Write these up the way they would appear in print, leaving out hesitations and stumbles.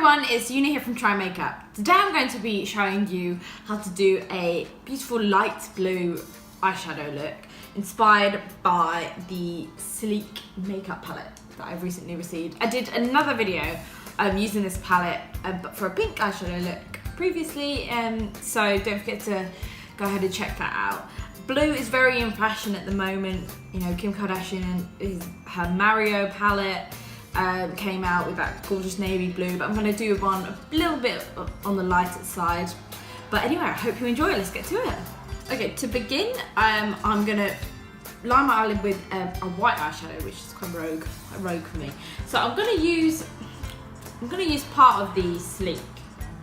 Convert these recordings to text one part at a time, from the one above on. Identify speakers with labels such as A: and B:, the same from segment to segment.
A: everyone, it's Una here from Try Makeup. Today I'm going to be showing you how to do a beautiful light blue eyeshadow look inspired by the Sleek makeup palette that I've recently received. I did another video using this palette but for a pink eyeshadow look previously, so don't forget to go ahead and check that out. Blue is very in fashion at the moment. You know, Kim Kardashian her Mario palette came out with that gorgeous navy blue, but I'm going to do one a little bit on the lighter side. But anyway, I hope you enjoy it. Let's get to it. Okay, to begin, I'm going to line my eyelid with a white eyeshadow, which is quite rogue for me. So I'm going to use part of the Sleek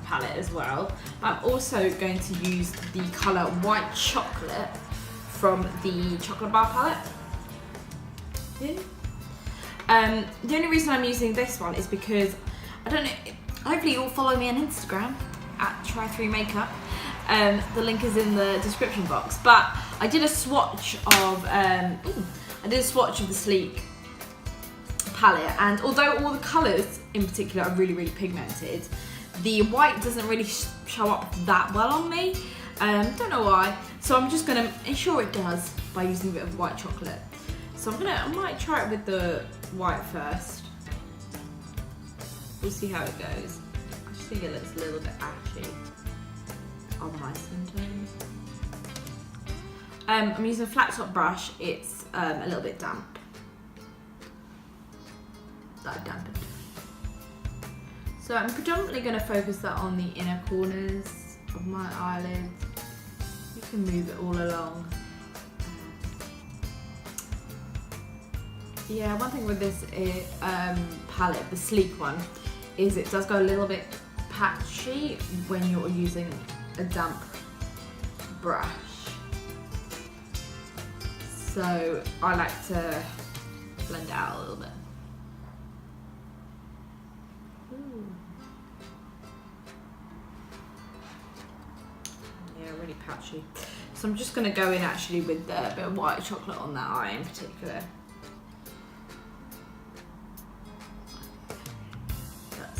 A: palette as well. I'm also going to use the colour White Chocolate from the Chocolate Bar palette. Yeah. The only reason I'm using this one is because, I don't know, hopefully you'll follow me on Instagram at Try3Makeup. The link is in the description box. But I did a swatch of the Sleek palette, and although all the colours in particular are really, really pigmented, the white doesn't really show up that well on me. Don't know why. So I'm just gonna ensure it does by using a bit of white chocolate. So I might try it with the white first. We'll see how it goes. I just think it looks a little bit ashy on my skin tone. I'm using a flat top brush. It's a little bit damp. That I've dampened. So I'm predominantly going to focus that on the inner corners of my eyelids. You can move it all along. Yeah, one thing with this palette, the Sleek one, is it does go a little bit patchy when you're using a damp brush. So I like to blend it out a little bit. Ooh. Yeah, really patchy. So I'm just going to go in actually with a bit of white chocolate on that eye in particular.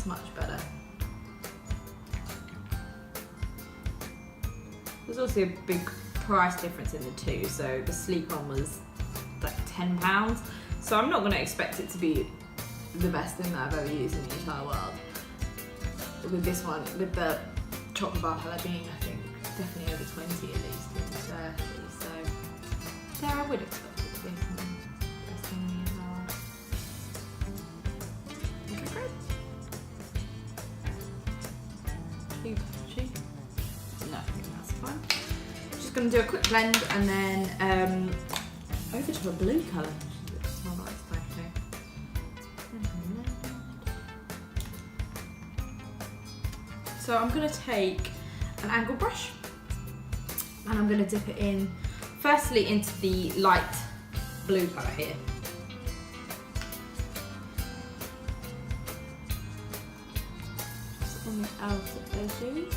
A: Much better. There's also a big price difference in the two, so the Sleek one was like £10, so I'm not going to expect it to be the best thing that I've ever used in the entire world. With this one, with the Chocolate Bar palette being, I think, definitely over 20 at least, maybe 30, so there I would expect it to be something best thing as well. Okay, great. No, I think that's fine. Just going to do a quick blend and then over to a blue colour. Smell like spicy. So I'm going to take an angle brush and I'm going to dip it in firstly into the light blue colour here. On the outer edges.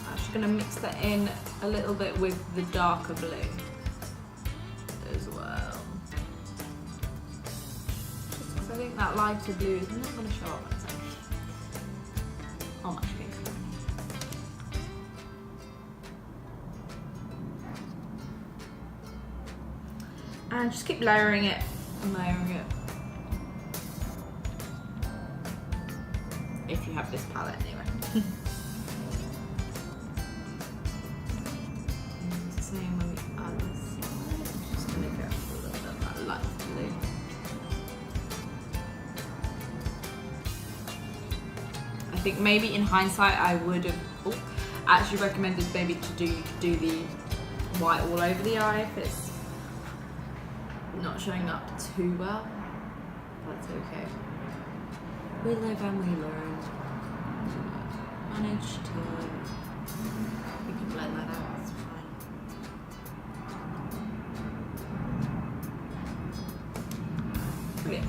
A: I'm actually going to mix that in a little bit with the darker blue as well. Just because I think that lighter blue is not going to show up as much pink. And just keep layering it and layering it. If you have this palette anyway. Same on the other side. I'm just going to go for a little bit of that light blue. I think maybe in hindsight I would have actually recommended maybe to do the white all over the eye if it's not showing up too well. That's okay. We live and we learn. Manage to, we can blend that out, that's fine. Brilliant.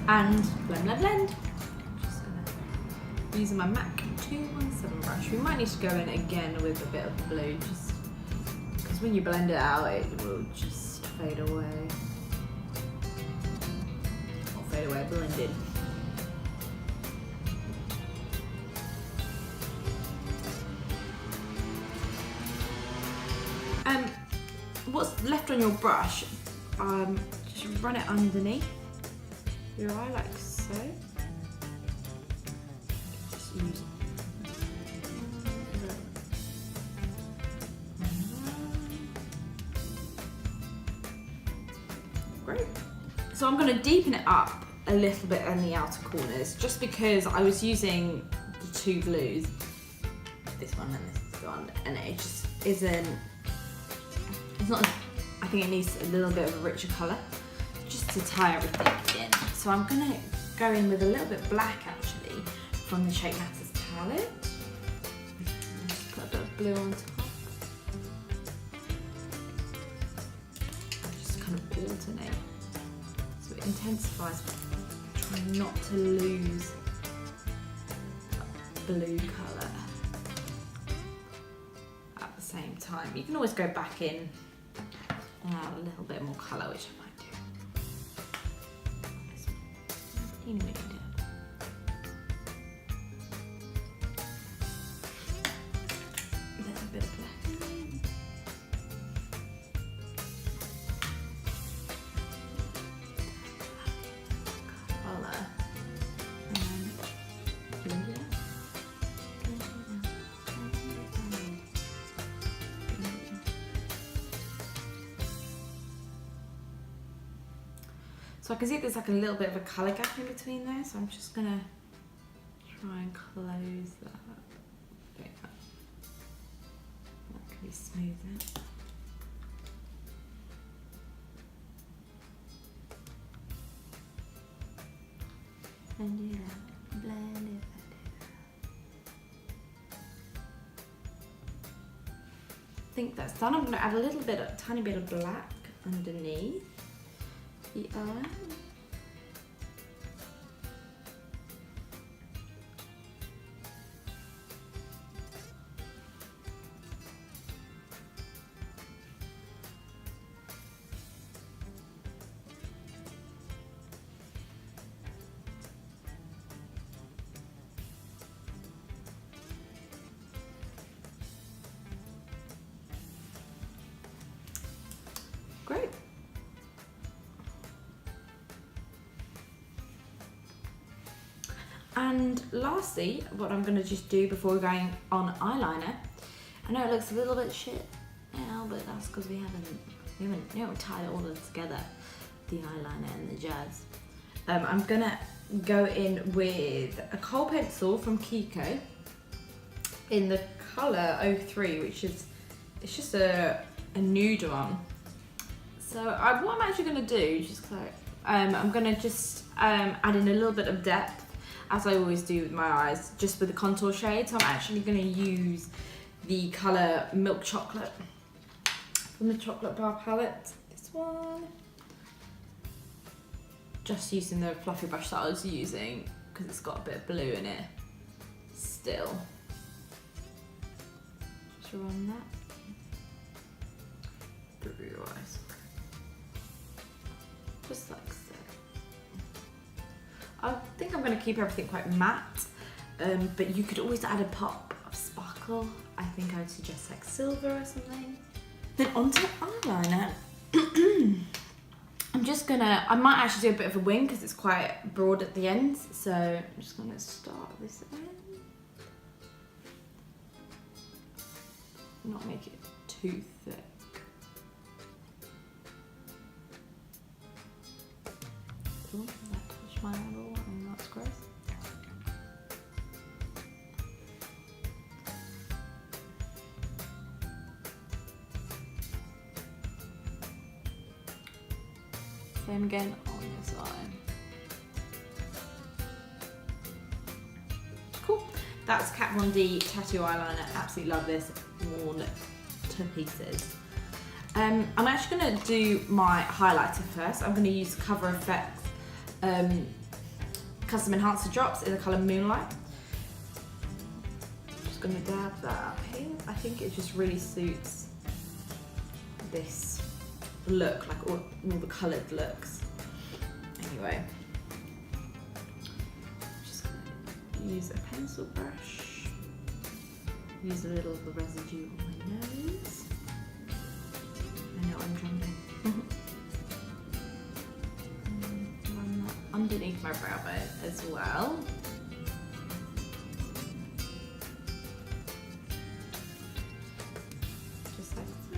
A: And blend, blend, blend. Just gonna, using my MAC 217 brush. We might need to go in again with a bit of the blue, just because when you blend it out, it will just fade away. Not fade away, go, blend in. What's left on your brush, just run it underneath your eye like so. Just use great. So I'm going to deepen it up a little bit in the outer corners, just because I was using the two glues, this one and this one, and it just isn't. It's not. I think it needs a little bit of a richer colour, just to tie everything in. So I'm gonna go in with a little bit black actually from the Shape Matters palette. Just put a bit of blue on top. Just kind of alternate, so it intensifies. Try not to lose blue colour at the same time. You can always go back in and add a little bit more colour, which I might do. Teeny weeny dip. A little bit of black. Colour. And blend it out. So I can see there's like a little bit of a colour gap in between there, so I'm just gonna try and close that up. That can be smoother. Blend it out, blend it out. I think that's done. I'm gonna add a little bit, a tiny bit of black underneath the eye. Great. And lastly, what I'm going to just do before going on eyeliner, I know it looks a little bit shit now, but that's because we haven't tied it all together, the eyeliner and the jazz. I'm going to go in with a kohl pencil from Kiko in the colour 03, which is, it's just a nude one. So what I'm actually going to do, just like, I'm going to just add in a little bit of depth, as I always do with my eyes, just with the contour shade. So I'm actually going to use the colour Milk Chocolate from the Chocolate Bar palette. This one. Just using the fluffy brush that I was using, because it's got a bit of blue in it still. Just run that through your eyes. Just like so. I think I'm going to keep everything quite matte, but you could always add a pop of sparkle. I think I would suggest like silver or something. Then onto eyeliner. I might actually do a bit of a wing because it's quite broad at the ends. So I'm just going to start this end. Not make it too thick. Ooh, that touched my eyeball and that's gross. Same again on this eye. Cool. That's Kat Von D tattoo eyeliner. Absolutely love this. Worn to pieces. I'm actually going to do my highlighter first. I'm going to use Cover Effects Custom Enhancer Drops in the colour Moonlight. Just going to dab that up here. I think it just really suits this look, like all the coloured looks. Anyway, use a pencil brush. Use a little of the residue on my nose. I know I'm trembling. Run that underneath my brow bone as well. Just like so.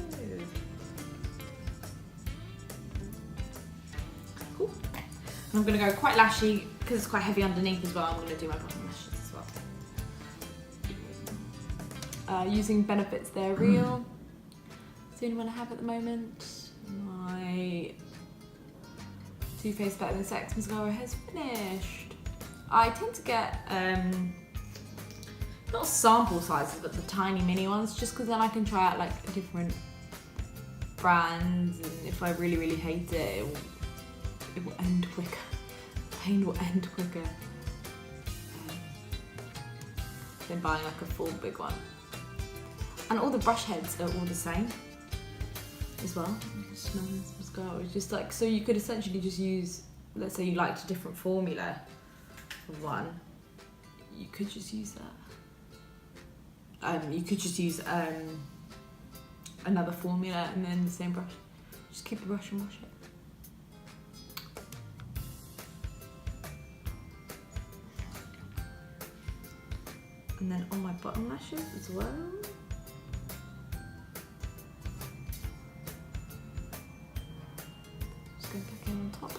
A: Cool. And I'm going to go quite lashy because it's quite heavy underneath as well. I'm going to do my bottom lashes as well. Using Benefit's They're Real. It's the only one I have at the moment. My Too Faced Better Than Sex mascara has finished. I tend to get not sample sizes, but the tiny mini ones, just because then I can try out like different brands, and if I really, really hate it, it will end quicker. Pain will end quicker than buying like a full big one. And all the brush heads are all the same as well. Just smell this mascara. It's just like, so you could essentially just use, let's say you liked a different formula for one, you could just use that. You could just use another formula and then the same brush. Just keep the brush and wash it. And then on my bottom lashes as well. Just go back in on top.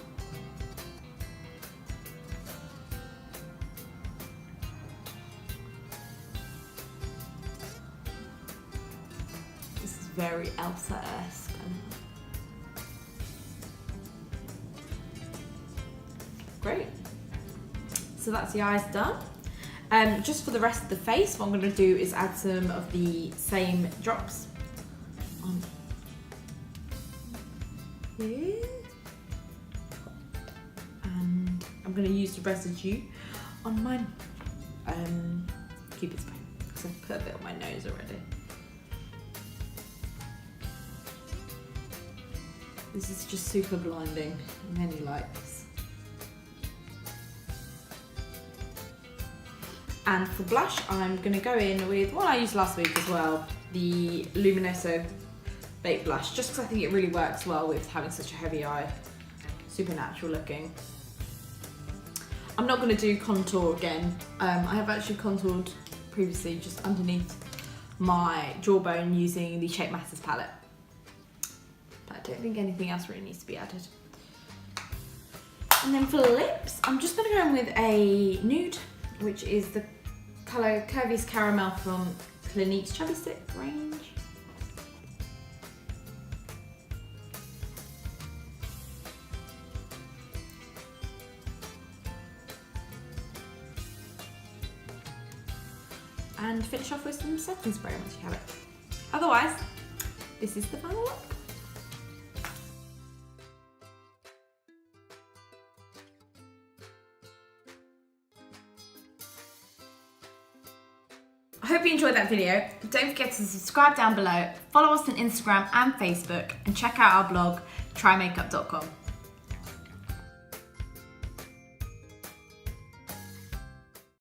A: This is very Elsa-esque. Great. So that's the eyes done. Just for the rest of the face, what I'm going to do is add some of the same drops on here. And I'm going to use the residue on my Cupid's bow, because I've put a bit on my nose already. This is just super blinding. Many likes. And for blush, I'm going to go in with one I used last week as well, the Luminoso Baked Blush, just because I think it really works well with having such a heavy eye, super natural looking. I'm not going to do contour again. I have actually contoured previously just underneath my jawbone using the Shape Matters palette. But I don't think anything else really needs to be added. And then for lips, I'm just going to go in with a nude, which is the colour Curvy's Caramel from Clinique's Chubby Stick range. And finish off with some setting spray once you have it. Otherwise, this is the final look. I hope you enjoyed that video. Don't forget to subscribe down below, follow us on Instagram and Facebook, and check out our blog, trymakeup.com.